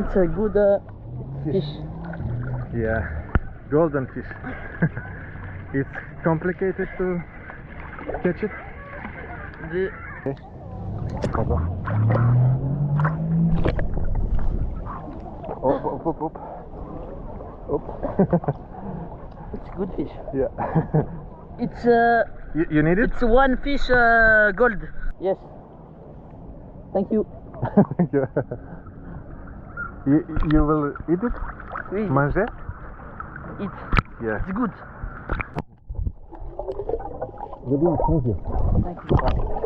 It's a good fish. Yeah, golden fish. It's complicated to catch it. The Up. it's good fish. Yeah. It's You need it? it's one fish gold. Yes. Thank you. Yeah. You will eat it? Oui. Manger? Eat. Yeah. It's good. Good luck, thank you. Thank you.